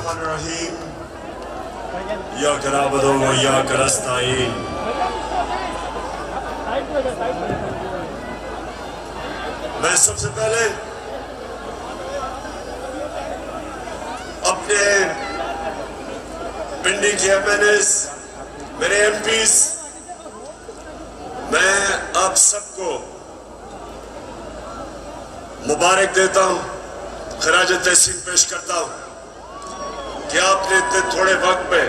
Bismillahirrahmanirrahim. İyyâke na'budu ve iyyâke nestaîn. میں سب سے پہلے اپنے پنڈی کے ایم این ایز، میرے ایم پیز، میں آپ سب کو مبارک دیتا ہوں، خراج تحسین پیش کرتا ہوں کہ آپ نے اتنے تھوڑے وقت میں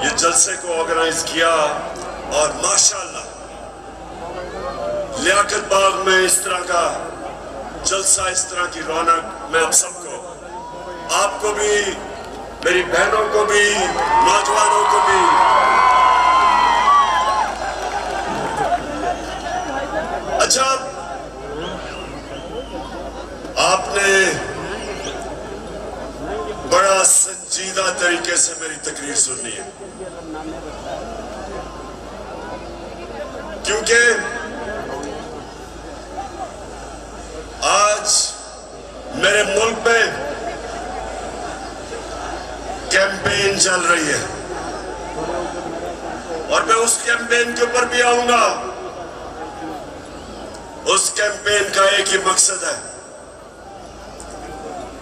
یہ جلسے کو آرگنائز کیا، اور ماشاءاللہ لیاقت باغ میں اس طرح کا جلسہ، اس طرح کی رونق، میں آپ سب کو، آپ کو بھی، میری بہنوں کو بھی، نوجوانوں کو بھی اچھا آپ نے بڑا سنجیدہ طریقے سے میری تقریر سننی ہے، کیونکہ آج میرے ملک میں کیمپین چل رہی ہے، اور میں اس کیمپین کے اوپر بھی آؤں گا۔ اس کیمپین کا ایک ہی مقصد ہے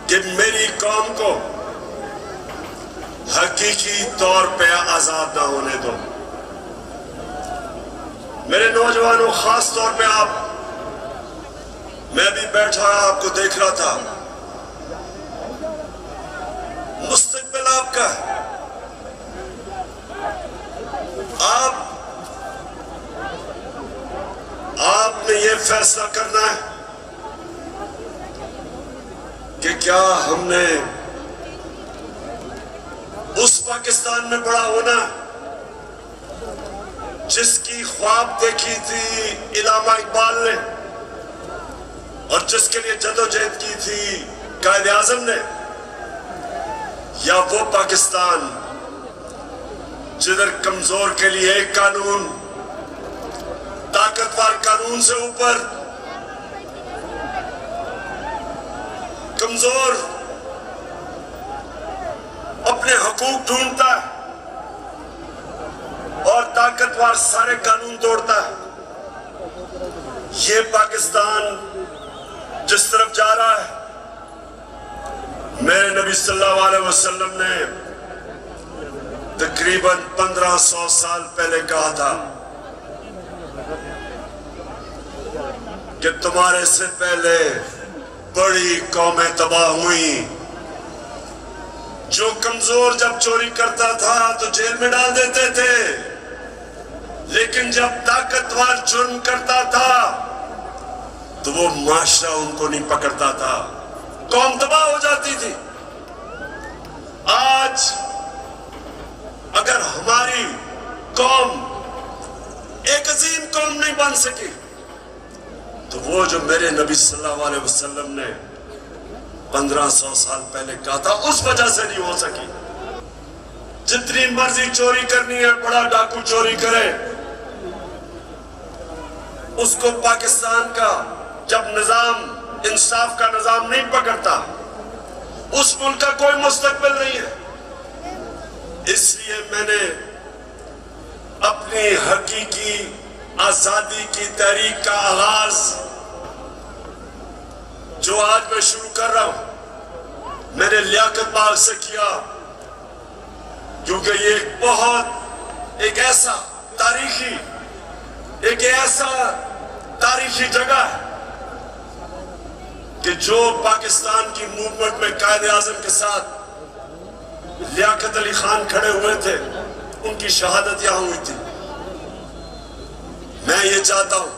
کہ میری قوم کو حقیقی طور پہ آزاد نہ ہونے دو۔ میرے نوجوانوں، خاص طور پہ آپ، میں بھی بیٹھا آپ کو دیکھ رہا تھا، مستقبل آپ کا ہے۔ آپ نے یہ فیصلہ کرنا ہے کہ کیا ہم نے اس پاکستان میں بڑا ہونا جس کی خواب دیکھی تھی علامہ اقبال نے، اور جس کے لیے جدوجہد کی تھی قائد اعظم نے، یا وہ پاکستان جدھر کمزور کے لیے ایک قانون، طاقتور قانون سے اوپر، کمزور اپنے حقوق ڈھونڈتا ہے اور طاقتور سارے قانون توڑتا ہے۔ یہ پاکستان جس طرف جا رہا ہے، میرے نبی صلی اللہ علیہ وسلم نے تقریباً 1500 سال پہلے کہا تھا کہ تمہارے سے پہلے بڑی قومیں تباہ ہوئیں، جو کمزور جب چوری کرتا تھا تو جیل میں ڈال دیتے تھے، لیکن جب طاقتور جرم کرتا تھا تو وہ معاشرہ ان کو نہیں پکڑتا تھا، قوم تباہ ہو جاتی تھی۔ آج اگر ہماری قوم ایک عظیم قوم نہیں بن سکی تو وہ جو میرے نبی صلی اللہ علیہ وسلم نے 1500 سال پہلے کہا تھا، اس وجہ سے نہیں ہو سکی۔ جتنی مرضی چوری کرنی ہے، بڑا ڈاکو چوری کرے، اس کو پاکستان کا جب نظام، انصاف کا نظام نہیں پکڑتا، اس ملک کا کوئی مستقبل نہیں ہے۔ اس لیے میں نے اپنی حقیقی آزادی کی تحریک کا آغاز جو آج میں شروع کر رہا ہوں، میں نے لیاقت باغ سے کیا، کیونکہ یہ ایک ایسا تاریخی جگہ ہے کہ جو پاکستان کی موومنٹ میں قائد اعظم کے ساتھ لیاقت علی خان کھڑے ہوئے تھے، ان کی شہادت یہاں ہوئی تھی۔ میں یہ چاہتا ہوں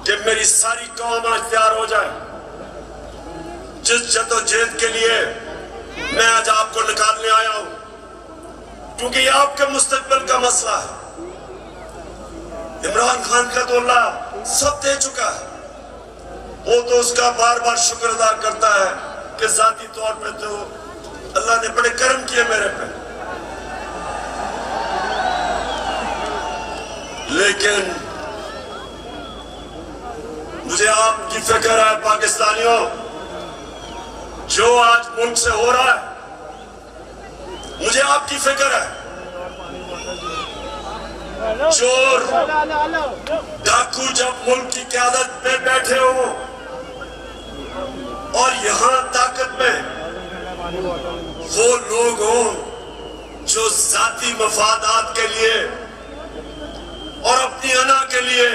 کہ میری ساری قوم آج تیار ہو جائے، جس جدوجہد کے لیے میں آج آپ کو نکالنے آیا ہوں، کیونکہ یہ آپ کے مستقبل کا مسئلہ ہے۔ عمران خان کا تو اللہ سب دے چکا ہے، وہ تو اس کا بار بار شکر ادا کرتا ہے کہ ذاتی طور پہ تو اللہ نے بڑے کرم کیے میرے پہ، لیکن مجھے آپ کی فکر ہے پاکستانیوں، جو آج ملک سے ہو رہا ہے مجھے آپ کی فکر ہے. چور ڈاکو جب ملک کی قیادت پہ بیٹھے ہوں اور یہاں طاقت میں وہ لوگ ہوں جو ذاتی مفادات کے لیے اور اپنی انا کے لیے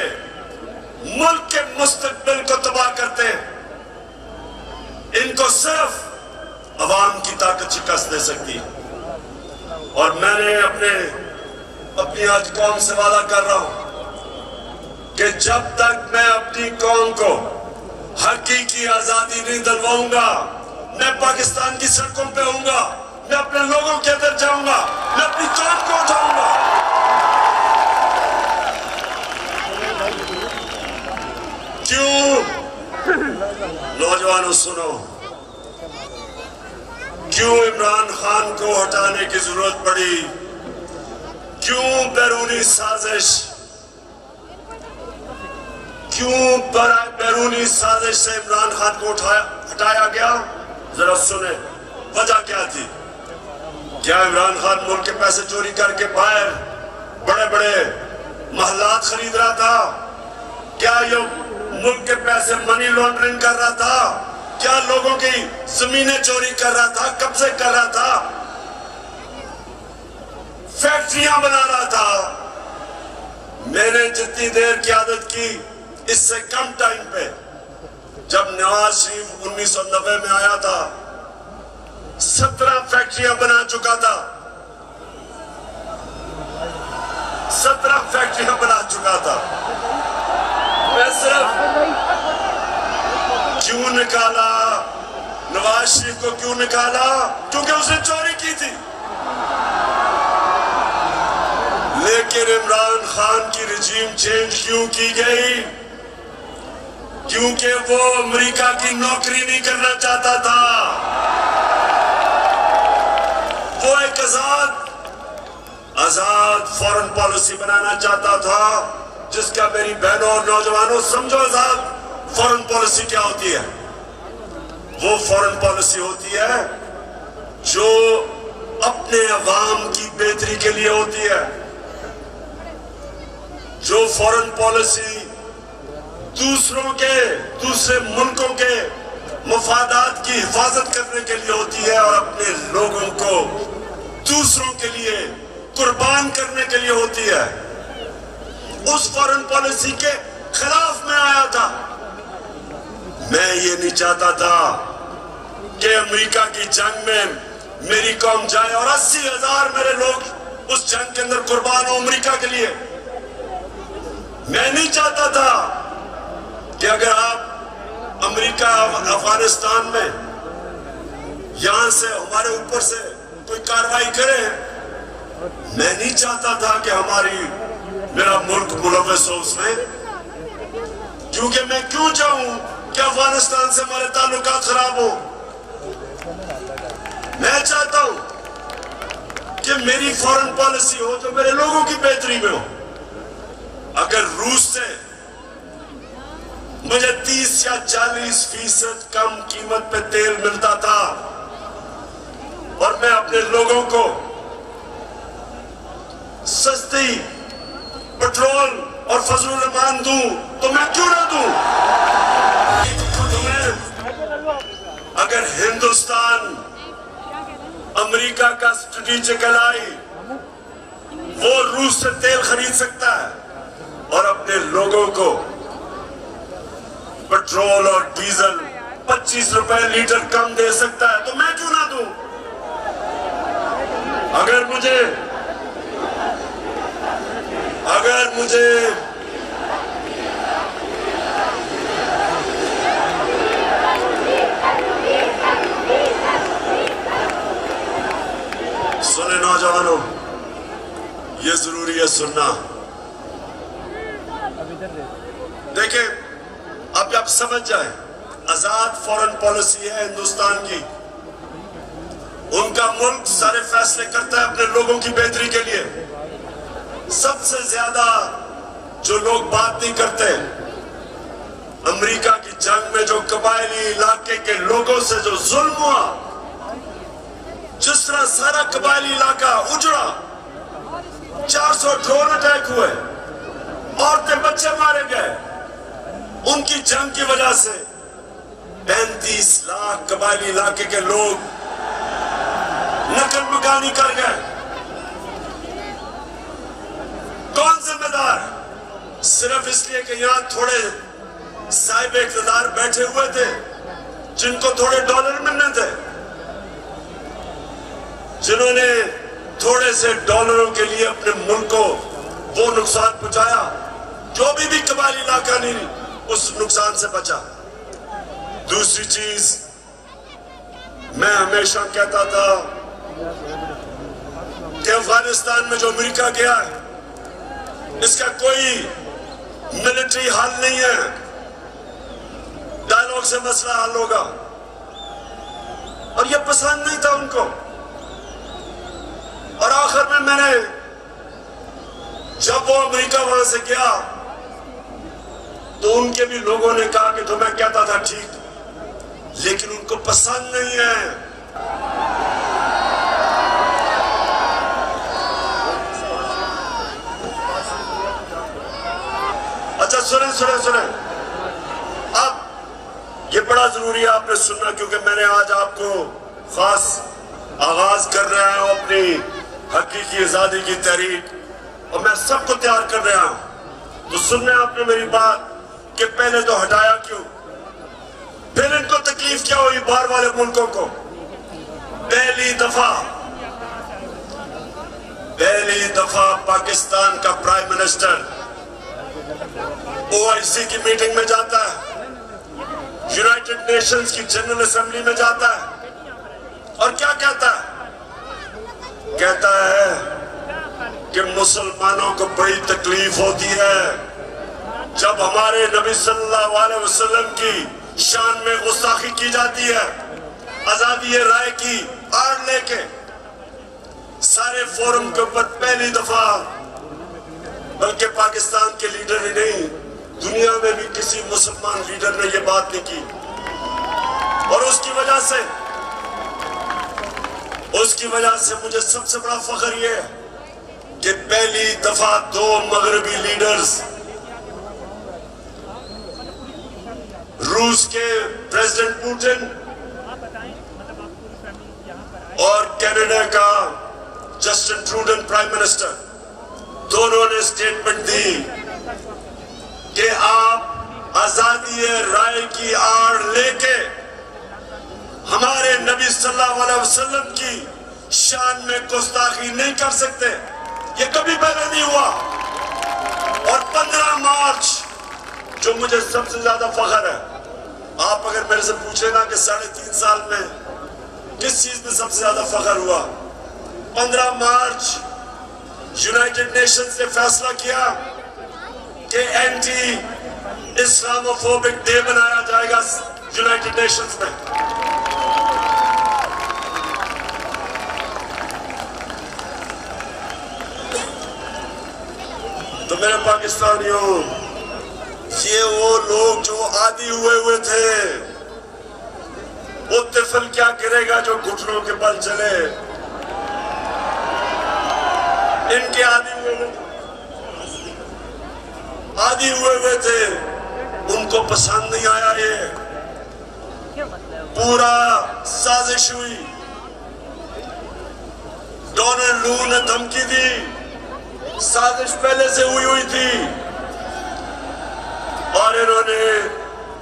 ملک کے مستقبل کو تباہ کرتے ہیں، ان کو صرف عوام کی طاقت شکست دے سکتی. اور میں نے اپنی آج قوم سے وعدہ کر رہا ہوں کہ جب تک میں اپنی قوم کو حقیقی آزادی نہیں دلواؤں گا، میں پاکستان کی سڑکوں پہ ہوں گا، میں اپنے لوگوں کے اندر جاؤں گا، میں اپنی قوم کو اٹھاؤں گا. کیوں؟ نوجوانوں سنو، کیوں عمران خان کو ہٹانے کی ضرورت پڑی؟ کیوں بیرونی سازش؟ کیوں بیرونی سازش سے عمران خان کو ہٹایا گیا؟ ذرا سنیں وجہ کیا تھی. کیا عمران خان ملک کے پیسے چوری کر کے باہر بڑے بڑے محلات خرید رہا تھا؟ کیا یہ ملک کے پیسے منی لانڈرنگ کر رہا تھا؟ کیا لوگوں کی زمینیں چوری کر رہا تھا، قبضے کر رہا تھا، فیکٹریاں بنا رہا تھا؟ میں نے جتنی دیر قیادت کی اس سے کم ٹائم پہ جب نواز شریف 1990 میں آیا تھا 17 فیکٹریاں بنا چکا تھا. 17 فیکٹریاں بنا چکا تھا. میں صرف کیوں نکالا نواز شریف کو؟ کیوں نکالا؟ کیونکہ اس نے چوری کی تھی. لیکن عمران خان کی رجیم چینج کیوں کی گئی؟ کیونکہ وہ امریکہ کی نوکری نہیں کرنا چاہتا تھا. وہ ایک آزاد فورن پالیسی بنانا چاہتا تھا، جس کا میری بہنوں اور نوجوانوں سمجھو آزاد فورن پالیسی کیا ہوتی ہے. وہ فورن پالیسی ہوتی ہے جو اپنے عوام کی بہتری کے لیے ہوتی ہے. جو فورن پالیسی دوسرے ملکوں کے مفادات کی حفاظت کرنے کے لیے ہوتی ہے اور اپنے لوگوں کو دوسروں کے لیے قربان کرنے کے لیے ہوتی ہے. اس فورن پالیسی کے خلاف میں آیا تھا. میں یہ نہیں چاہتا تھا کہ امریکہ کی جنگ میں میری قوم جائے اور 80,000 میرے لوگ اس جنگ کے اندر قربان ہوں امریکہ کے لیے. میں نہیں چاہتا تھا کہ اگر آپ امریکہ افغانستان میں یہاں سے ہمارے اوپر سے کوئی کارروائی کرے، میں نہیں چاہتا تھا کہ میرا ملک ملوث ہو اس میں. کیونکہ میں کیوں چاہوں کہ افغانستان سے ہمارے تعلقات خراب ہو؟ میں چاہتا ہوں کہ میری فورن پالیسی ہو جو میرے لوگوں کی بہتری میں ہو. اگر روس سے مجھے 30 یا 40% کم قیمت پہ تیل ملتا تھا اور میں اپنے لوگوں کو سستی پٹرول اور فضل الامان دوں تو میں کیوں نہ دوں؟ اگر ہندوستان امریکہ کا اسٹریٹجک الائی وہ روس سے تیل خرید سکتا ہے اور اپنے لوگوں کو پٹرول اور ڈیزل 25 روپے لیٹر کم دے سکتا ہے تو میں کیوں نہ دوں؟ اگر مجھے سنیں نوجوانوں، یہ ضروری ہے سننا. دیکھیں اب جب سمجھ جائیں آزاد فورن پالیسی ہے ہندوستان کی. ان کا ملک سارے فیصلے کرتا ہے اپنے لوگوں کی بہتری کے لیے. سب سے زیادہ جو لوگ بات نہیں کرتے امریکہ کی جنگ میں جو قبائلی علاقے کے لوگوں سے جو ظلم ہوا، جس طرح سارا قبائلی علاقہ اجڑا، 400 ڈرون اٹیک ہوئے، عورتیں بچے مارے گئے، ان کی جنگ کی وجہ سے 35 لاکھ قبائلی علاقے کے لوگ نقل مکانی کر گئے۔ کون ذمہ دار؟ صرف اس لیے کہ یہاں تھوڑے صاحب اقتدار بیٹھے ہوئے تھے جن کو تھوڑے ڈالر ملنے تھے، جنہوں نے تھوڑے سے ڈالروں کے لیے اپنے ملک کو وہ نقصان پہنچایا جو بھی قبائلی علاقہ نہیں اس نقصان سے بچا۔ دوسری چیز، میں ہمیشہ کہتا تھا کہ افغانستان میں جو امریکہ گیا ہے اس کا کوئی ملٹری حل نہیں ہے، ڈائیلاگ سے مسئلہ حل ہوگا، اور یہ پسند نہیں تھا ان کو۔ اور آخر میں نے جب وہ امریکہ وہاں سے گیا تو ان کے بھی لوگوں نے کہا کہ تو میں کہتا تھا ٹھیک، لیکن ان کو پسند نہیں ہے۔ اچھا سنیں، اب یہ بڑا ضروری ہے آپ نے سننا، کیونکہ میں نے آج آپ کو خاص آغاز کر رہا ہوں اپنی حقیقی آزادی کی تحریک، اور میں سب کو تیار کر رہا ہوں۔ تو سننے آپ نے میری بات کہ پہلے تو ہٹایا کیوں، پھر ان کو تکلیف کیا ہوئی باہر والے ملکوں کو۔ پہلی دفعہ پاکستان کا پرائم منسٹر OIC کی میٹنگ میں جاتا ہے، یونائٹڈ نیشنز کی جنرل اسمبلی میں جاتا ہے، اور کیا کہتا ہے؟ کہتا ہے کہ مسلمانوں کو بڑی تکلیف ہوتی ہے جب ہمارے نبی صلی اللہ علیہ وسلم کی شان میں گستاخی کی جاتی ہے۔ آزادی رائے کی آڑ لے کے سارے فورم کے اوپر پہلی دفعہ، بلکہ پاکستان کے لیڈر ہی نہیں، دنیا میں بھی کسی مسلمان لیڈر نے یہ بات نہیں کی، اور اس کی وجہ سے مجھے سب سے بڑا فخر یہ ہے کہ پہلی دفعہ 2 مغربی لیڈرز، روس کے پریزیڈنٹ پوٹن اور کینیڈا کا جسٹن ٹروڈن پرائم منسٹر، دونوں نے سٹیٹمنٹ دی کہ آپ آزادی رائے کی آڑ لے کے ہمارے نبی صلی اللہ علیہ وسلم کی شان میں گستاخی نہیں کر سکتے۔ یہ کبھی پہلے نہیں ہوا۔ اور 15 مارچ جو مجھے سب سے زیادہ فخر ہے، آپ اگر میرے سے پوچھیں نا کہ 3.5 سال میں کس چیز میں سب سے زیادہ فخر ہوا، 15 مارچ یونائٹڈ نیشنز نے فیصلہ کیا کہ اینٹی اسلاموفوبک ڈے منایا جائے گا یونائٹڈ نیشنز میں۔ تو میرے پاکستانیوں، یہ وہ لوگ جو عادی ہوئے تھے، وہ طفل کیا کرے گا جو گھٹنوں کے بل چلے، ان کے عادی ہوئے تھے، ان کو پسند نہیں آیا۔ یہ پورا سازش ہوئی، ڈونلڈ لو نے دھمکی دی، سازش پہلے سے ہوئی تھی، اور انہوں نے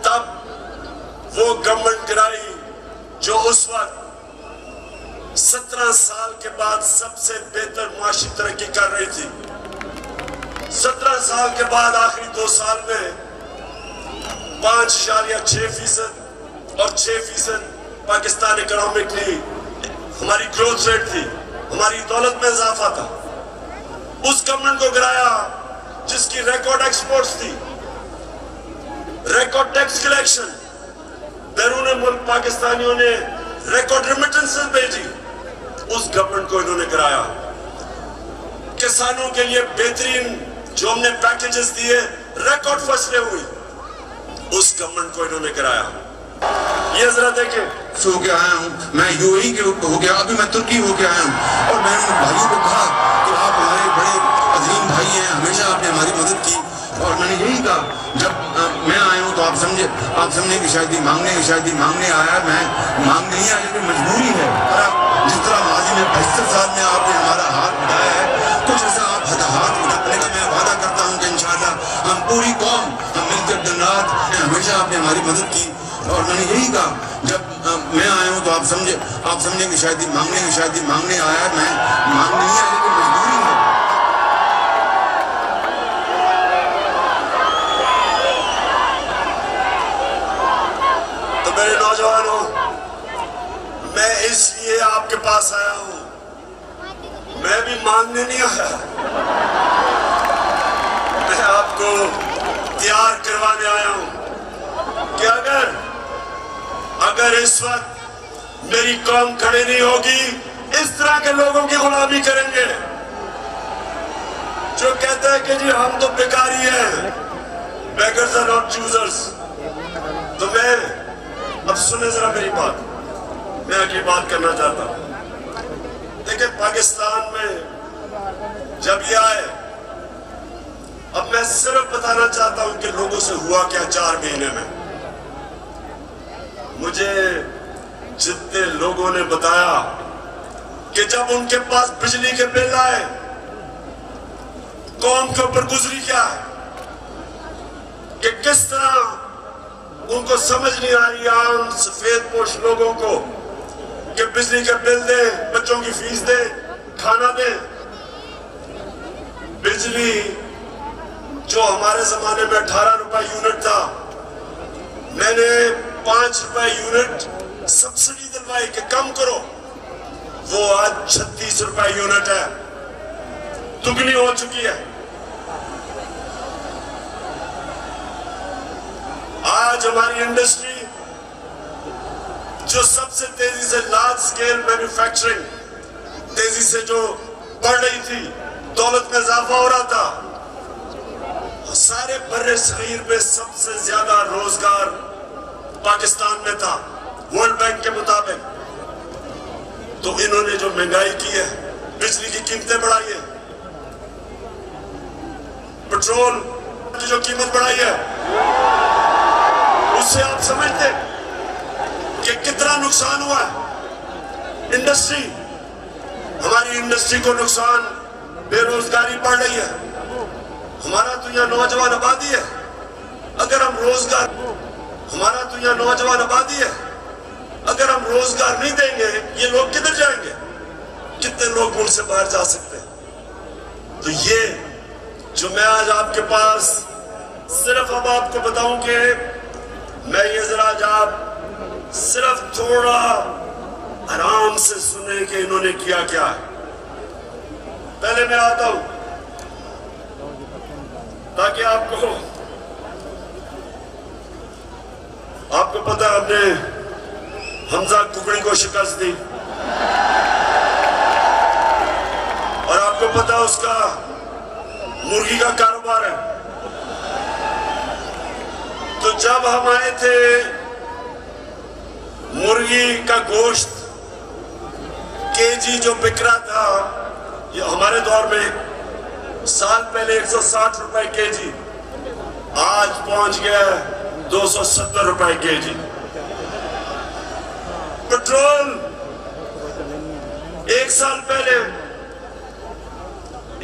تب وہ گورنمنٹ گرائی جو اس وقت 17 سال کے بعد سب سے بہتر معاشی ترقی کر رہی تھی۔ 17 سال کے بعد آخری 2 سال میں 5.6% اور 6% پاکستان اکنامکلی ہماری گروتھ ریٹ تھی، ہماری دولت میں اضافہ تھا۔ اس گورنمنٹ کو گرایا جس کی ریکارڈ ایکسپورٹس تھی، ریکارڈ ٹیکس کلیکشن، بیرون ملک پاکستانیوں نے ریکارڈ ریمیٹنسز بھیجی، اس گورنمنٹ کو انہوں نے گرایا۔ کسانوں کے لیے بہترین جو ہم نے پیکیجز دیے، ریکارڈ فصلیں ہوئی، उस घमंड को इन्होंने गिराया। ये जरा देखें, हो के आया हूँ मैं, यूएई के हो गया, अभी मैं तुर्की हो के आया हूँ, और मैंने उन भाइयों को कहा कि आप हमारे बड़े अजीम भाई हैं, हमेशा आपने हमारी मदद की। और मैंने यही कहा, जब मैं आया हूँ तो आप समझे कि शायद ही मांगने आया, मैं मांगने नहीं आया, लेकिन मजबूरी है। और आप जिस तरह माजी में 75 साल में आपने हमारा हाथ बढ़ाया है, कुछ ऐसा आप हाथ उठाने का मैं वादा करता हूँ कि इंशाअल्लाह हम पूरी कौम, हम मिलकर दिन रात, हमेशा आपने हमारी मदद की। और मैंने यही कहा, जब मैं आया हूँ तो आप समझे कि शायद ही मांगने आया, मैं मांगने नहीं आया, लेकिन मजबूरी है। तो मेरे नौजवानों, मैं इसलिए आपके पास आया हूँ, मैं भी मांगने नहीं आया, मैं आपको तैयार करवाने आया हूँ कि अगर इस वक्त मेरी कौम खड़ी नहीं होगी, इस तरह के लोगों की गुलामी करेंगे जो कहते हैं कि जी हम तो बेकारी हैं, beggars are not choosers। तो मैं, अब सुने जरा मेरी बात, मैं अगली बात करना चाहता हूं। देखिए, पाकिस्तान में जब ये आए, अब मैं सिर्फ बताना चाहता हूं कि लोगों से हुआ क्या 4 महीने में। मुझे जितने लोगों ने बताया कि जब उनके पास बिजली के बिल आए, कौम के ऊपर गुजरी क्या है, कि किस तरह उनको समझ नहीं आ रही, आम सफेद पोश लोगों को, कि बिजली के बिल दे, बच्चों की फीस दे, खाना दे। बिजली जो हमारे जमाने में 18 रुपए यूनिट था, मैंने 5 रुपए यूनिट सब्सिडी दिलवाई कि कम करो, वो आज 36 रुपए यूनिट है, दुगनी हो चुकी है। आज हमारी इंडस्ट्री जो सबसे तेजी से लार्ज स्केल मैन्युफैक्चरिंग तेजी से जो बढ़ रही थी, दौलत में इजाफा हो रहा था, सारे बर्रे सगीर में सबसे ज्यादा रोजगार पाकिस्तान में था वर्ल्ड बैंक के मुताबिक। तो इन्होंने जो महंगाई की है, बिजली की कीमतें बढ़ाई है, पेट्रोल की जो कीमत बढ़ाई है, उससे आप समझते कि कितना नुकसान हुआ है इंडस्ट्री, हमारी इंडस्ट्री को नुकसान, बेरोजगारी बढ़ रही है, हमारा तो यहाँ नौजवान आबादी है, अगर हम रोजगार, हमारा तो यहाँ नौजवान आबादी है, अगर हम रोजगार नहीं देंगे, ये लोग किधर जाएंगे? कितने लोग मुल्क से बाहर जा सकते हैं? तो ये जो मैं आज आपके पास सिर्फ अब आपको बताऊं कि मैं ये जरा आज आप सिर्फ थोड़ा आराम से सुने कि इन्होंने किया क्या है। पहले मैं आता हूं ताकि आपको पता है, हमने हमजा कुकड़ी को शिकस्त दी और आपको पता है उसका मुर्गी का कारोबार है। तो जब हम आए थे, मुर्गी का गोश्त केजी जो बिक रहा था, ये हमारे दौर में साल पहले 160 रुपए केजी, आज पहुंच गया 270 रुपए केजी। पेट्रोल एक साल पहले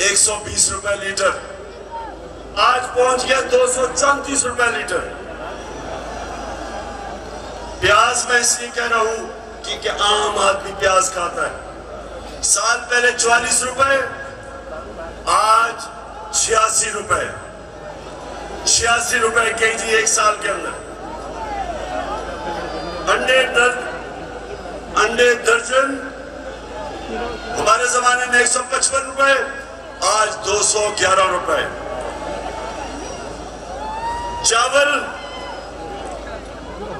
120 रुपए लीटर, आज पहुंच गया 234 रुपए लीटर। प्याज मैं इसलिए कह रहा हूं क्योंकि आम आदमी प्याज खाता है। साल पहले 44 रुपए, आज 86 रुपए, 86 रुपए केजी एक साल के अंदर। अंडे दर्जन हमारे जमाने में 155 रुपए, आज 211 रुपए। चावल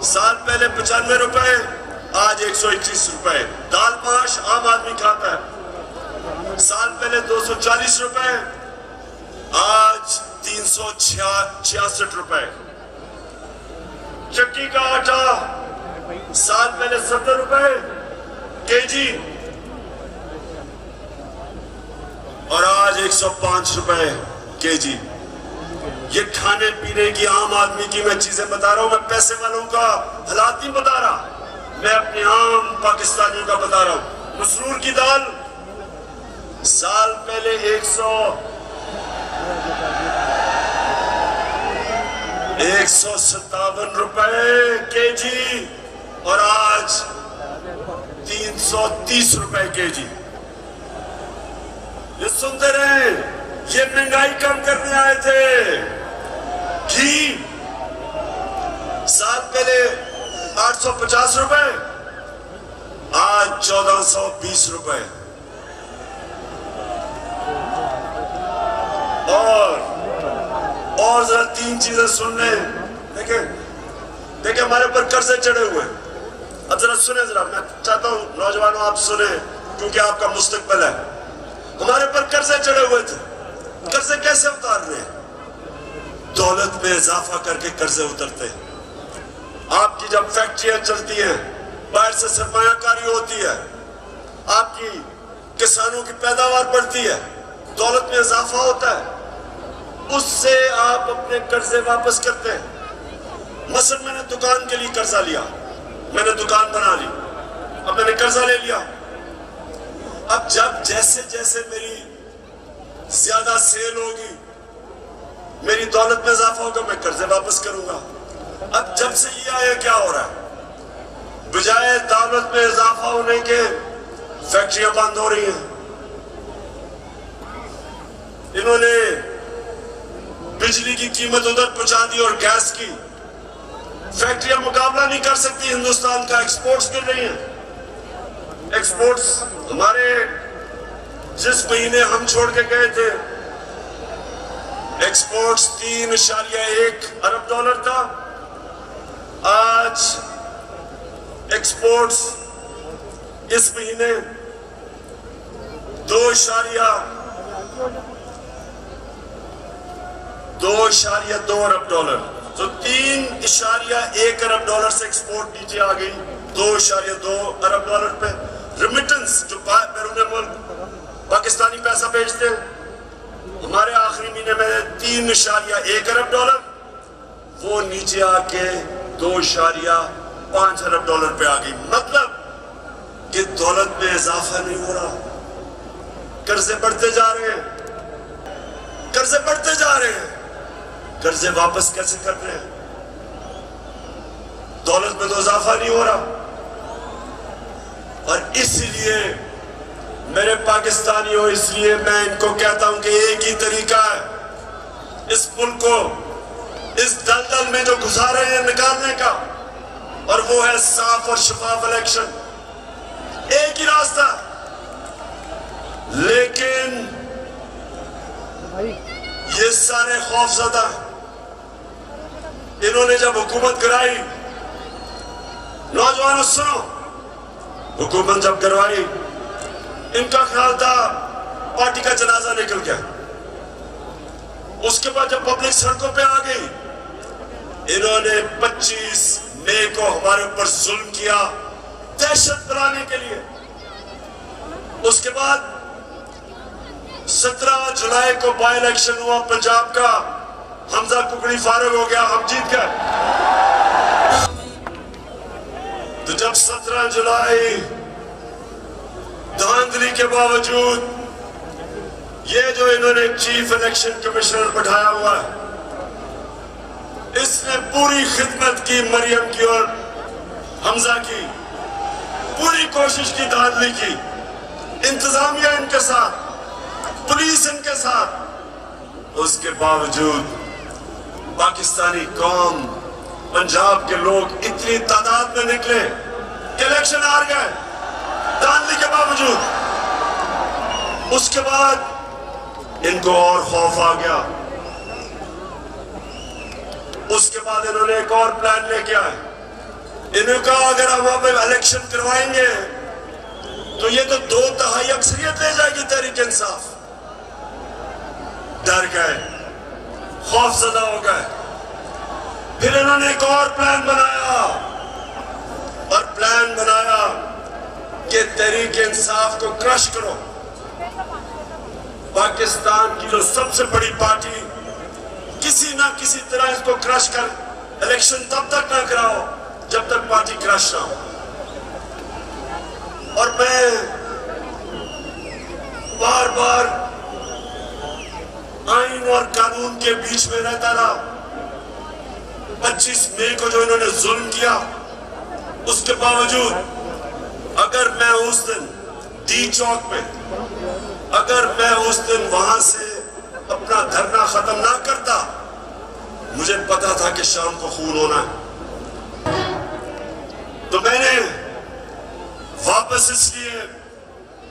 साल पहले 95 रुपए, आज 121 रुपए। दाल पाश आम आदमी खाता है, साल पहले 240 रुपए, आज 366 रुपए। चक्की का आटा साल पहले 70 रुपए केजी और आज 105 रुपए केजी। ये खाने पीने की आम आदमी की मैं चीजें बता रहा हूं, मैं पैसे वालों का हालात नहीं बता रहा, मैं अपने आम पाकिस्तानियों का बता रहा हूं। मसरूर की दाल साल पहले 157 रुपए केजी और आज 330 रुपए केजी। ये सुनते रहे, ये महंगाई कम करने आए थे। घी साल पहले 850 रुपए, आज 1420 रुपए। और जरा 3 चीजें सुन लें। देखें हमारे ऊपर कर्जे चढ़े हुए हैं। अब जरा सुने, जरा मैं चाहता हूं नौजवानों आप सुने, क्योंकि आपका मुस्तकबिल है। हमारे ऊपर कर्जे चढ़े हुए थे, कर्जे कैसे उतार रहे हैं? दौलत में इजाफा करके कर्जे उतरते हैं। आपकी जब फैक्ट्रियां चलती हैं, बाहर से सरमायाकारी होती है, आपकी किसानों की पैदावार बढ़ती है, दौलत में इजाफा होता है, उससे आप अपने कर्जे वापस करते हैं। मसलन मैंने दुकान के लिए कर्जा लिया, मैंने दुकान बना ली, अब मैंने कर्जा ले लिया। अब जब जैसे जैसे मेरी ज्यादा सेल होगी, मेरी दौलत में इजाफा होगा, मैं कर्जे वापस करूंगा। अब जब से ये आया, क्या हो रहा है? बजाय दौलत में इजाफा होने के फैक्ट्रियां बंद हो रही हैं। इन्होंने बिजली की कीमत उधर पहुंचा दी और गैस की। फैक्ट्रियां मुकाबला नहीं कर सकती हिंदुस्तान का, एक्सपोर्ट्स गिर रही हैं। एक्सपोर्ट्स हमारे जिस महीने हम छोड़ के गए थे, एक्सपोर्ट्स 3.1 अरब डॉलर था, आज एक्सपोर्ट्स इस महीने 2.2 अरब डॉलर, तो 3.1 अरब डॉलर से एक्सपोर्ट नीचे आ गई 2.2 अरब डॉलर पे। रिमिटेंस जो बैरून मुल्क पाकिस्तानी पैसा भेजते हैं, हमारे आखिरी महीने में 3.1 अरब डॉलर, वो नीचे आके 2.5 अरब डॉलर पे आ गई। मतलब कि दौलत में इजाफा नहीं हो रहा, कर्जे बढ़ते जा रहे हैं, कर्जे बढ़ते जा रहे हैं। कर्जे वापस कैसे कर रहे हैं? दौलत में तो इजाफा नहीं हो रहा। और इसलिए मेरे पाकिस्तानियों, इसलिए मैं इनको कहता हूं कि एक ही तरीका है इस मुल्क को इस दलदल में जो घुसा रहे हैं निकालने का, और वो है साफ और शफाफ इलेक्शन। एक ही रास्ता। लेकिन ये सारे खौफजदा, इन्होंने जब हुकूमत कराई, नौजवानों सुनो, हुकूमत जब करवाई, इनका ख्याल था पार्टी का जनाजा निकल गया। उसके बाद जब पब्लिक सड़कों पे आ गई, इन्होंने 25 मई को हमारे ऊपर जुल्म किया दहशत फैलाने के लिए। उसके बाद 17 जुलाई को बाई इलेक्शन हुआ पंजाब का, हमजा कुकड़ी फारिग हो गया, हम जीत गए। तो जब 17 जुलाई धांधली के बावजूद ये जो इन्होंने चीफ इलेक्शन कमिश्नर बैठाया हुआ है, इसने पूरी खिदमत की मरियम की और हमजा की, पूरी कोशिश की, धांधली की, इंतजामिया इनके साथ, पुलिस इनके साथ। उसके बावजूद पाकिस्तानी कौम, पंजाब के लोग इतनी तादाद में निकले कि इलेक्शन हार गए धांधली के बावजूद। उसके बाद इनको और खौफ आ गया। उसके बाद इन्होंने एक और प्लान लेके आए। इन्होंने कहा अगर हम अब इलेक्शन करवाएंगे तो ये तो 2/3 अक्सरियत ले जाएगी तहरीक इंसाफ। डर गए, खौफजदा हो गए। फिर इन्होंने एक और प्लान बनाया, और प्लान बनाया कि तहरीक इंसाफ को क्रश करो। पाकिस्तान की जो सबसे बड़ी पार्टी, किसी ना किसी तरह इसको क्रश कर, इलेक्शन तब तक ना कराओ जब तक पार्टी क्रश ना हो। और मैं बार बार आइन और कानून के बीच में रहता रहा। 25 मई को जो इन्होंने जुल्म किया, उसके बावजूद अगर मैं उस दिन डी चौक में, अगर मैं उस दिन वहां से अपना धरना खत्म ना करता, मुझे पता था कि शाम को खून होना है। तो मैंने वापस इसलिए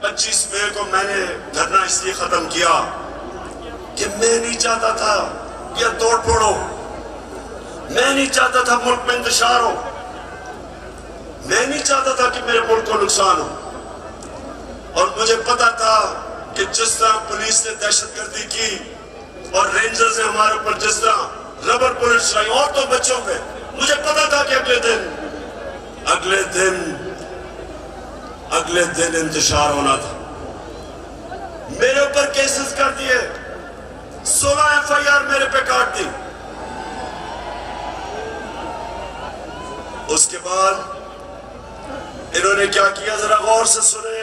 25 मई को मैंने धरना इसलिए खत्म किया कि मैं नहीं चाहता था कि तोड़ फोड़ हो, मैं नहीं चाहता था मुल्क में इंतशार हो, मैं नहीं चाहता था कि मेरे मुल्क को नुकसान हो। और मुझे पता था कि जिस तरह पुलिस ने दहशतगर्दी की और रेंजर्स ने हमारे ऊपर जिस तरह रबर बुलेट चलाई, और तो बच्चों पे, मुझे पता था कि अगले दिन इंतशार होना था। मेरे ऊपर केसेस कर दिए, 16 FIR मेरे पे काट दी। उसके बाद इन्होंने क्या किया, जरा गौर से सुने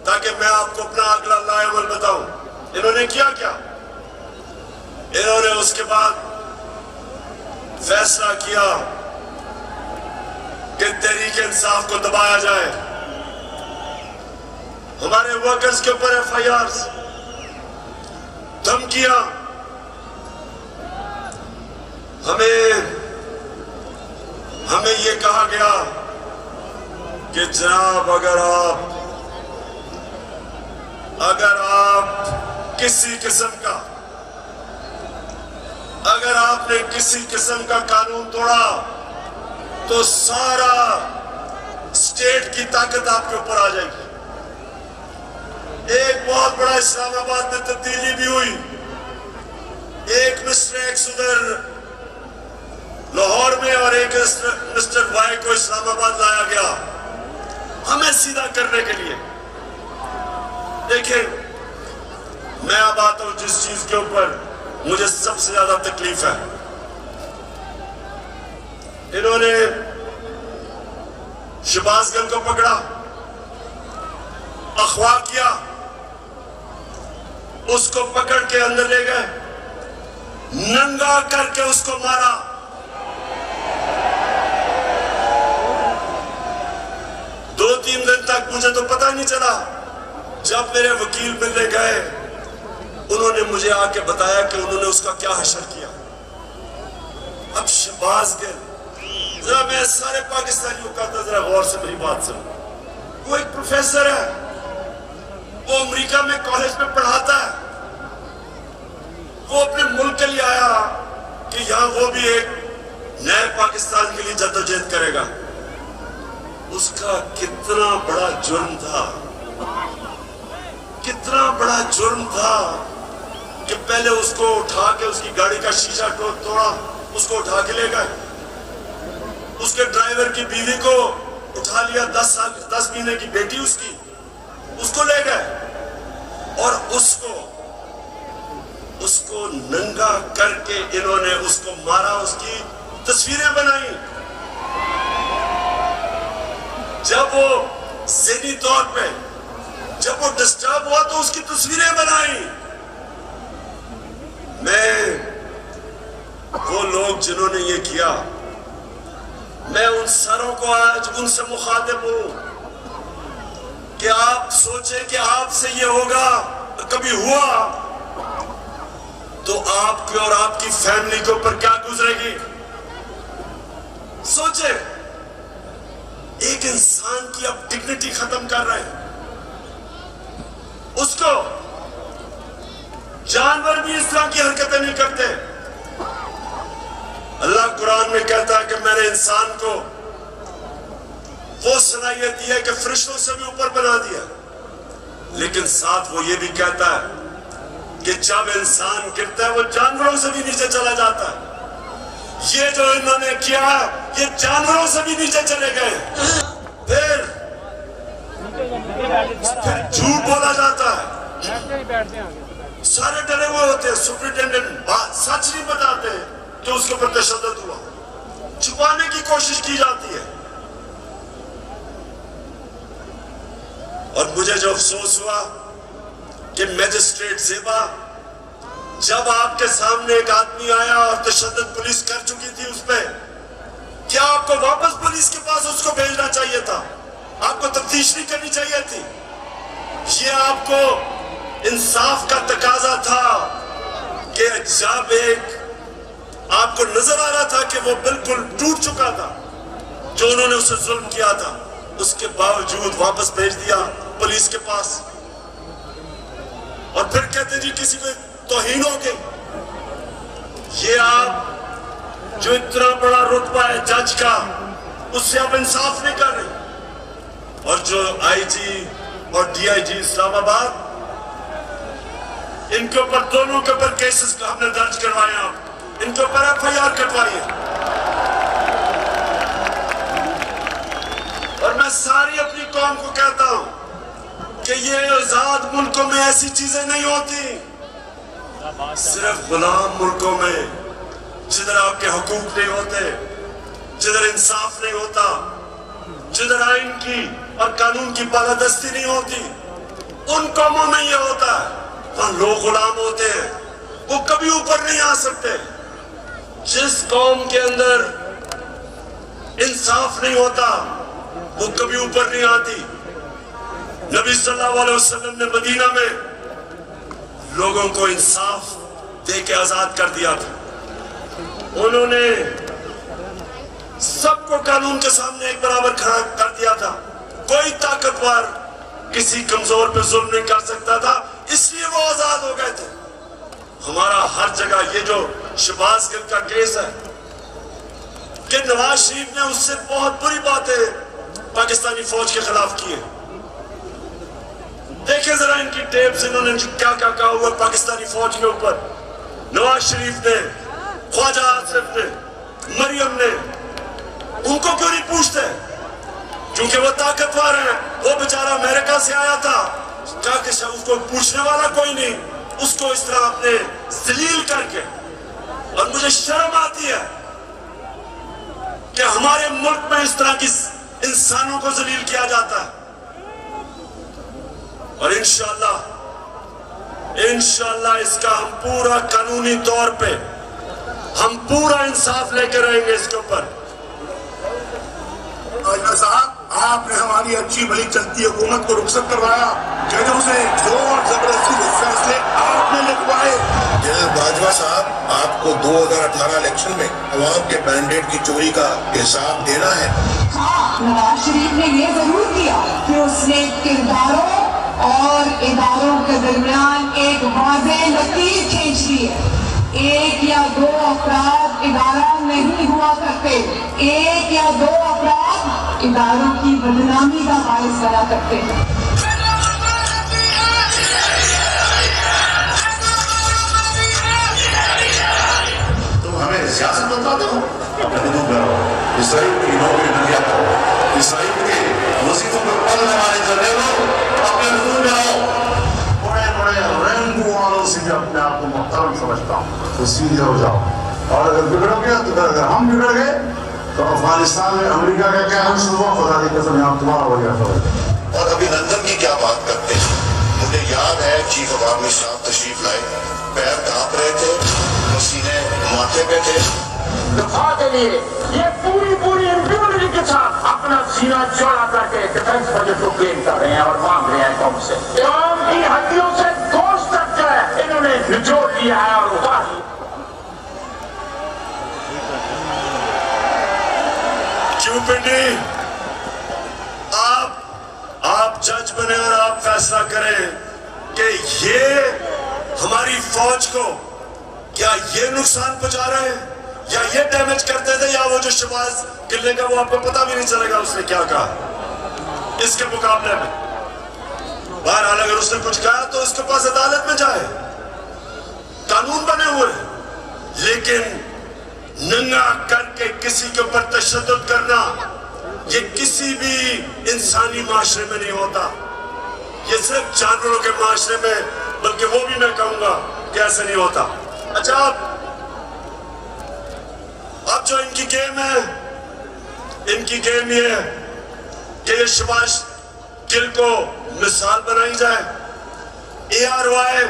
ताकि मैं आपको अपना अगला लाएमल बताऊं। इन्होंने क्या किया, इन्होंने उसके बाद फैसला किया कि तहरीक इंसाफ को दबाया जाए। हमारे वर्कर्स के ऊपर FIRs, धमकियां, हमें ये कहा गया कि जनाब अगर आप किसी किस्म का, अगर आपने किसी किस्म का कानून तोड़ा तो सारा स्टेट की ताकत आपके ऊपर आ जाएगी। एक बहुत बड़ा इस्लामाबाद में तब्दीली भी हुई। एक मिस्टर एक्स उधर लाहौर में और एक मिस्टर वाई को इस्लामाबाद लाया गया हमें सीधा करने के लिए। देखिए, मैं अब आता हूं जिस चीज के ऊपर मुझे सबसे ज्यादा तकलीफ है। इन्होंने शहबाज गिल को पकड़ा, अगवा किया, उसको पकड़ के अंदर ले गए, नंगा करके उसको मारा। दो तीन दिन तक मुझे तो पता नहीं चला। जब मेरे वकील मिलने गए, उन्होंने मुझे आके बताया कि उन्होंने उसका क्या हशर किया। अब शहबाज गिल, जरा मैं सारे पाकिस्तानियों का जरा गौर से मेरी बात सुनो। वो एक प्रोफेसर है, वो अमेरिका में कॉलेज में पढ़ाता है। वो अपने मुल्क के लिए आया कि यहां वो भी एक नए पाकिस्तान के लिए जद्दोजहद करेगा। उसका कितना बड़ा जुर्म था, कितना बड़ा जुर्म था कि पहले उसको उठा के उसकी गाड़ी का शीशा तोड़ा, उसको उठा के ले गए। उसके ड्राइवर की बीवी को उठा लिया, 10 महीने की बेटी उसको ले गए और उसको नंगा करके इन्होंने उसको मारा, उसकी तस्वीरें बनाई। जब वो ज़हनी तौर पे जब वो डिस्टर्ब हुआ तो उसकी तस्वीरें बनाई। वो लोग जिन्होंने ये किया, मैं उन सारों को आज उनसे मुखातिब हूं कि आप सोचें कि आपसे ये होगा, कभी हुआ तो आपके और आपकी फैमिली के ऊपर क्या गुजरेगी। सोचे, एक इंसान की आप डिग्निटी खत्म कर रहे हैं। उसको जानवर भी इस तरह की हरकतें नहीं करते। अल्लाह कुरान में कहता है कि मैंने इंसान को वो सलाहियत दी है कि फरिश्तों से भी ऊपर बना दिया, लेकिन साथ वो ये भी कहता है कि जब इंसान गिरता है वो जानवरों से भी नीचे चला जाता है। یہ جو انہوں نے کیا یہ جانوروں سے بھی نیچے چلے گئے. پھر جھوٹ بولا جاتا ہے, سارے ڈرے ہوئے ہوتے ہیں, سپرنٹینڈنٹ سچ نہیں بتاتے کہ اس کے اوپر تشدد ہوا, چھپانے کی کوشش کی جاتی ہے. اور مجھے جو افسوس ہوا کہ میجسٹریٹ زیبا جب آپ کے سامنے ایک آدمی آیا اور تشدد پولیس کر چکی تھی اس پہ, کیا آپ کو واپس پولیس کے پاس اس کو بھیجنا چاہیے تھا؟ آپ کو تفتیش نہیں کرنی چاہیے تھی؟ یہ آپ کو انصاف کا تقاضا تھا کہ جب ایک آپ کو نظر آ رہا تھا کہ وہ بالکل ٹوٹ چکا تھا جو انہوں نے اسے ظلم کیا تھا, اس کے باوجود واپس بھیج دیا پولیس کے پاس, اور پھر کہتے جی کسی کو توہین ہو گئی. یہ آپ جو اتنا بڑا رتبہ ہے جج کا, اس سے آپ انصاف نہیں کر رہے. اور جو آئی جی اور ڈی آئی جی اسلام آباد, ان کے اوپر دونوں کے اوپر کیسز ہم نے درج کروائے, آپ ان کے اوپر ایف آئی آر کٹوائیے. اور میں ساری اپنی قوم کو کہتا ہوں کہ یہ آزاد ملکوں میں ایسی چیزیں نہیں ہوتی, صرف غلام ملکوں میں جدھر آپ کے حقوق نہیں ہوتے, جدھر انصاف نہیں ہوتا, جدھر آئین کی اور قانون کی بالادستی نہیں ہوتی, ان قوموں میں یہ ہوتا ہے. وہاں لوگ غلام ہوتے ہیں, وہ کبھی اوپر نہیں آ سکتے. جس قوم کے اندر انصاف نہیں ہوتا وہ کبھی اوپر نہیں آتی. نبی صلی اللہ علیہ وسلم نے مدینہ میں لوگوں کو انصاف دے کے آزاد کر دیا تھا. انہوں نے سب کو قانون کے سامنے ایک برابر کھڑا کر دیا تھا. کوئی طاقتور کسی کمزور پہ ظلم نہیں کر سکتا تھا, اس لیے وہ آزاد ہو گئے تھے. ہمارا ہر جگہ یہ جو شہباز گل کا کیس ہے کہ نواز شریف نے اس سے بہت بری باتیں پاکستانی فوج کے خلاف کی ہیں. دیکھیں ذرا ان کی ٹیپ سے انہوں نے کیا کیا کہا ہوا پاکستانی فوج کے اوپر. نواز شریف نے, خواجہ آصف نے, مریم نے, ان کو کیوں نہیں پوچھتے؟ کیونکہ وہ طاقتور ہیں. وہ بیچارہ امریکہ سے آیا تھا, کیا کہ اس کو پوچھنے والا کوئی نہیں, اس کو اس طرح اپنے ذلیل کر کے. اور مجھے شرم آتی ہے کہ ہمارے ملک میں اس طرح کی انسانوں کو ذلیل کیا جاتا ہے. اور انشاءاللہ اس کا ہم پورا قانونی طور پہ ہم پورا انصاف لے کے رہیں گے اس کے اوپر. صاحب, آپ نے ہماری اچھی بھلی چلتی حکومت کو رخصت کروایا, ججوں سے زور زبردستی فیصلے آپ نے لکھوائے. جنرل باجوہ صاحب, آپ کو 2018 الیکشن میں عوام کے مینڈیٹ کی چوری کا حساب دینا ہے. ہاں, نواز شریف نے یہ ضرور کیا کہ اس نے کرداروں اور اداروں کے درمیان ایک واضح لکیر کھینچ لی ہے. ایک یا دو افراد ادارہ نہیں ہوا کرتے, ایک یا دو افراد اداروں کی بدنامی کا باعث بنا کرتے ہیں. تم ہمیں سیاست بتاتے ہو, اپنے حدود میں رہو. اسرائیل کی نوکری نہ کیا کرو, اسرائیل کے وظیفوں پر پڑھنے والے جنرل اپنے حدود میں رہو. بڑے بڑے رینکو والوں سے جو اپنے آپ کو محترم سمجھتا ہوں تو سیدھے ہو جاؤ, اور اگر بگڑو گے تو اگر ہم بگڑ گئے تو افغانستان میں امریکہ کا کیا حل ہوا, خدا کی قسم یہاں تمہارا ہو گیا. اور ابھی لندن کی کیا بات کرتے ہیں؟ مجھے یاد ہے چیف آف آرمی صاحب تشریف لائے, پیر کانپ رہے تھے, پسینے ماتھے پہ تھے. دفاع کے لیے یہ پوری امپیونٹی کے ساتھ اپنا سینہ چوڑا کر کے ڈیفنس بجٹ کو کلیم کر رہے ہیں اور مانگ رہے ہیں قوم سے. قوم کی ہڈیوں سے گوشت تک جو ہے انہوں نے نچوڑ لیا ہے اور اتار لیا. کیوں پنڈی, آپ جج بنے اور آپ فیصلہ کریں کہ یہ ہماری فوج کو کیا یہ نقصان پہنچا رہے ہیں یا یہ ڈیمیج کرتے تھے, یا وہ جو شہباز قلعے کا وہ آپ کو پتہ بھی نہیں چلے گا اس نے کیا کہا اس کے مقابلے میں. بہرحال اگر اس نے کچھ کہا تو اس کے پاس عدالت میں جائے, قانون بنے ہوئے. لیکن नंगा करके किसी के ऊपर तशद्दुद करना, ये किसी भी इंसानी माशरे में नहीं होता। ये सिर्फ जानवरों के माशरे में, बल्कि वो भी मैं कहूंगा कि ऐसे नहीं होता। अच्छा, अब जो इनकी गेम है, इनकी गेम ये है कि ये शहबाज गिल को मिसाल बनाई जाए। ARY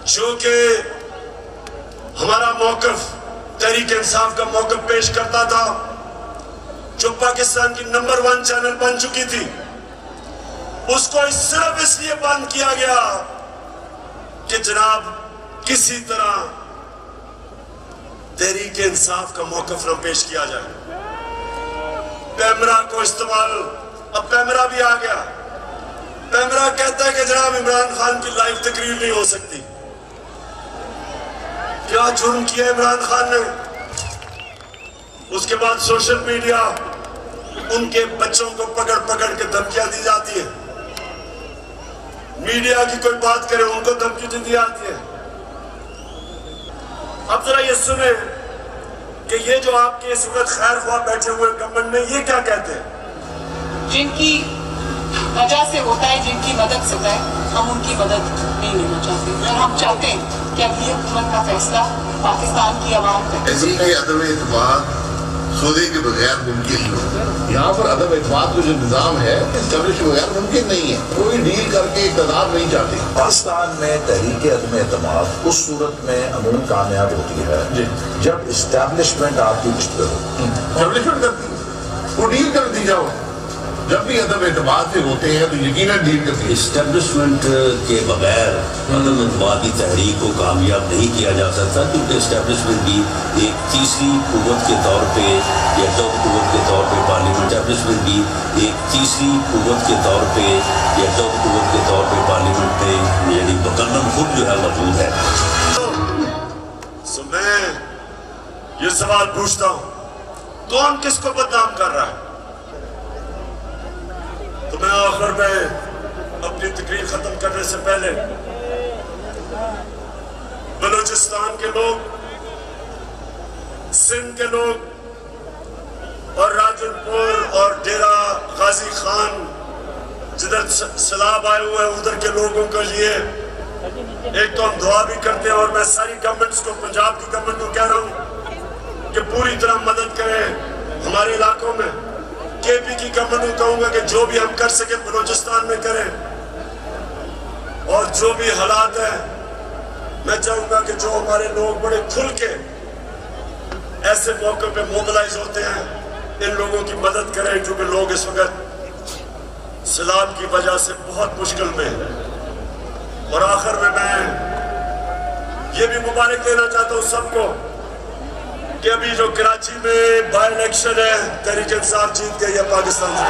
जो कि हमारा मौक़िफ़ तहरीक इंसाफ का मौक़िफ़ पेश करता था, जो पाकिस्तान की नंबर 1 चैनल बन चुकी थी, उसको सिर्फ इसलिए बंद किया गया कि जनाब किसी तरह तहरीक इंसाफ का मौक़िफ़ न पेश किया जाए। पैमरा को इस्तेमाल, अब पैमरा भी आ गया। पैमरा कहता है कि जनाब इमरान खान की लाइव तकरीर नहीं हो सकती। क्या जुर्म किया इमरान खान ने? उसके बाद सोशल मीडिया, उनके बच्चों को पकड़ पकड़ के धमकियां दी जाती है। मीडिया की कोई बात करे उनको धमकी दी जाती है। अब जरा ये सुने कि ये जो आपके इस वक्त खैर ख्वाह बैठे हुए गवर्नमेंट में, ये क्या कहते हैं? जिनकी वजह से होता है, जिनकी मदद से होता है, हम उनकी मदद नहीं लेना चाहते और हम चाहते हैं कि अगली हुकूमत का फैसला पाकिस्तान की आवाम पे। अदम एतमाद सौदे के बगैर मुमकिन हो। यहाँ पर अदम एतमाद का जो निज़ाम है इस्टेब्लिश के बगैर मुमकिन नहीं है। कोई डील करके इक़्तिदार नहीं चाहती। पाकिस्तान में तहरीक अदम एतमाद उस सूरत में अमूमन कामयाब होती है जब इस्टेब्लिशमेंट आपकी पुष्ट पे हो। इस्टेब्लिशमेंट करती है, वो डील कर दी जाओ। जब भी अदम एतमाद से होते हैं तो यकीनन डील करती है। इस्टेब्लिशमेंट के बगैर अदम एतमाद की तहरीक को कामयाब नहीं किया जा सकता, क्योंकि इस्टेब्लिशमेंट भी एक तीसरी कुव्वत के तौर पे या टॉप कुव्वत के तौर पे पार्लियामेंट, इस्टेब्लिशमेंट भी एक तीसरी कुव्वत के तौर पे या टॉप कुव्वत के तौर पे पार्लियामेंट में यानी मुकर्रम खुद जो है मौजूद है। तो मैं ये सवाल पूछता हूँ, कौन किसको बदनाम कर रहा है? तो मैं आखिर में अपनी तकरीर खत्म करने से पहले बलूचिस्तान के लोग, सिंध के लोग और राजनपुर और डेरा गाजी खान जिधर सैलाब आए हुए हैं उधर के लोगों के लिए एक तो हम दुआ भी करते हैं, और मैं सारी गवर्नमेंट्स को, पंजाब की गवर्नमेंट को कह रहा हूँ कि पूरी तरह मदद करें हमारे इलाकों में। KP की गवर्नमेंट को कहूंगा कि जो भी हम कर सके बलूचिस्तान में करें, और जो भी हालात है मैं चाहूंगा कि जो हमारे लोग बड़े खुल के ऐसे मौके पे मोबिलाइज होते हैं, इन लोगों की मदद करें, क्योंकि लोग इस वक्त सैलाब की वजह से बहुत मुश्किल में हैं। और आखिर में मैं ये भी मुबारक देना चाहता हूँ सबको कि अभी जो कराची में बाई इलेक्शन है, तहरीक इंसाफ जीत गई है पाकिस्तान से।